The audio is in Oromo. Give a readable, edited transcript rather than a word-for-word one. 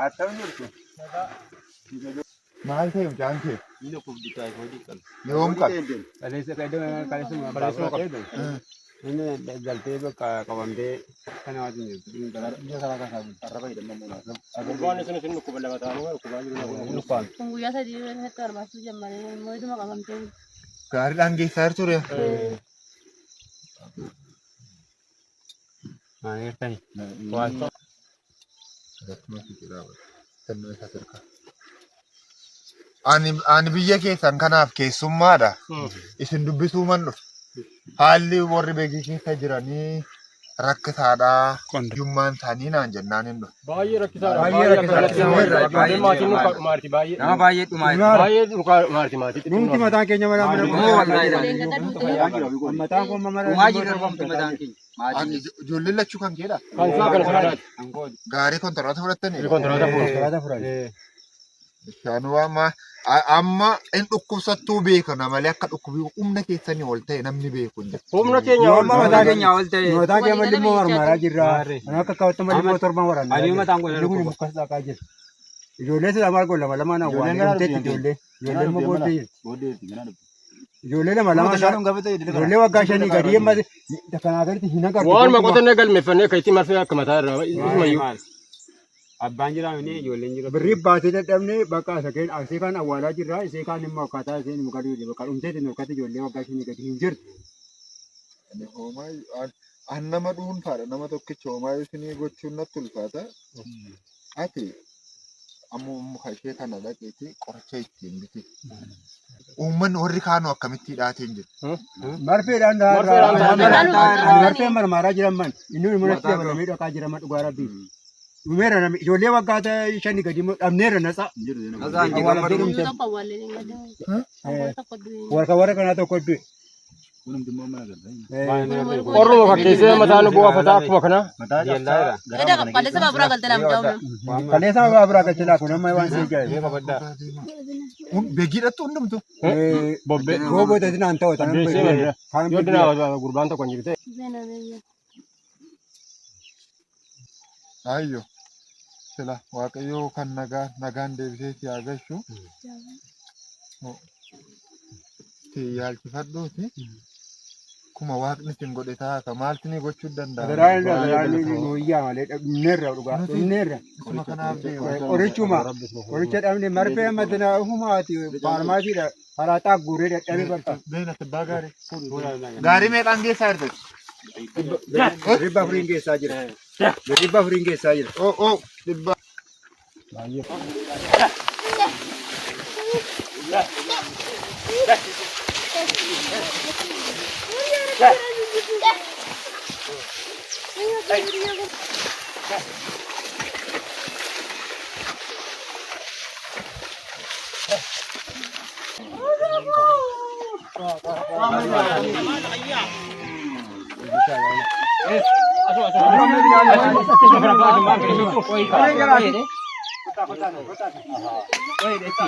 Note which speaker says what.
Speaker 1: Atau ni tu. Mahal sih macam tu.
Speaker 2: Ini aku dikai kau di kan.
Speaker 1: Ni om kat.
Speaker 3: Kalau semua ini jalti itu kawan dia kan awak ni.
Speaker 1: Dia salah kan sahaja. Araba itu mana?
Speaker 3: Kau ni sini nuku benda tahu, nuku baju nuku.
Speaker 4: Tunggu ya saya di hotel masuk jam mana? Mau itu makan tu.
Speaker 1: Gari langgi sar tu ya.
Speaker 3: Nah, ini tadi.
Speaker 1: Kuasa. Masih tidak. Tentu saja kan. Ani biyya keessan kanaaf keessummaadha. Isin dubbisuu mannu. Haalli warri beekii keessa jiranii rakkisaadha. Jummaan isaanii naan jennaan hin dhufu.
Speaker 3: Baay'ee rakkisaadha. Baay'ee maatiin nuka maarti baay'ee.
Speaker 2: Nama baay'ee dhumaa.
Speaker 3: Baay'ee nuka maarti maati.
Speaker 5: Numti mataan keenya mana mana. Mataan kun mana.
Speaker 2: Dhumaa jirra rumti mataan keenya.
Speaker 1: Ijoolleen lachuu kan keedha.
Speaker 3: Kan isaa kana sanaati.
Speaker 1: Gaarii kontoraataa fudhattanii.
Speaker 3: Kontoraataa fudhate.
Speaker 1: Shaanuu amma in dhukkubsattuu beekna malee akka dhukkubii humna keessanii ol ta'e namni beeku hin jiru.
Speaker 3: Humna keenya
Speaker 5: mataa keenya ol ta'e. Mataa keenya malli moo marmaraa jirra. Akka kaawwatta malli moo torban waraanaa.
Speaker 3: Adii mataan kun
Speaker 5: kun mukas dhaqaa jira. Ijoollee sila maal godha lama na waan hin ijoollee. Ijoollee moo booddee. Ijoollee lama ijoollee waggaa shanii gadi amma kanaa gaditti hin agartu.
Speaker 3: Waan maqotannee galmeeffannee kayitti marfee akka mataa irraa. Abbaan jira inni ijoolleen jira.
Speaker 5: Birrii baatee dadhabnee bakka sakeen asii kan awwaalaa jirra. Isee kaan immoo akkaataa isheen muka dhiirri bakka dhumteetiin yookaan ijoollee waggaa shanii gadi hin jirtu.
Speaker 1: An nama dhuunfaadha nama tokkicha homaa isinii gochuun natti ulfaata. Ati ammoo muka ishee kana dhaqeeti qoricha ittiin biti. Uummanni warri kaanuu akkamitti hidhaateen jiru.
Speaker 5: Marfeedhaan marfeen marmaaraa jiran man inni mul'atti dabalamee dhaqaa jira man dhugaa rabbii. Umera nami ijoollee waggaa shanii gadi dhabneera natsa. Warra kanaa tokko du'e.
Speaker 3: Orma fakkeessee mataan bu'aa fataa akkuma kana.
Speaker 4: Kaleessa baaburaa galtee lamu jaawudha.
Speaker 5: Kaleessa baaburaa galtee laafu nama waan si jaaye.
Speaker 1: Beekiidhattu hundumtu.
Speaker 3: Bobbee.
Speaker 5: Bobbee tajaajila an ta'u ta'an.
Speaker 3: Yoo dinaa gurbaan tokko hin jirte.
Speaker 1: Ayyo. Sila waaqayyoo kan nagaan deebisee si agarsiisu. Si yaalchifadhuuti. Kuma waaqni sin godhe taaka maaltu ni gochuu danda'a?
Speaker 5: Daraan nuyyaa malee dhabneerra dhugaa. Dhabneerra.
Speaker 1: Kuma kanaaf
Speaker 5: Qorichuma. Qoricha dhabne marfee madina humaati faarmaasiidha. Haraaxaa guuree dadhabee barta.
Speaker 1: Beena tibbaa gaarii. Gaarii meeqaan geessaa jirti?
Speaker 5: Dhibba afuriin geessaa jira. Dhibba afuriin geessaa jira.
Speaker 1: Dhibba.
Speaker 4: Reza!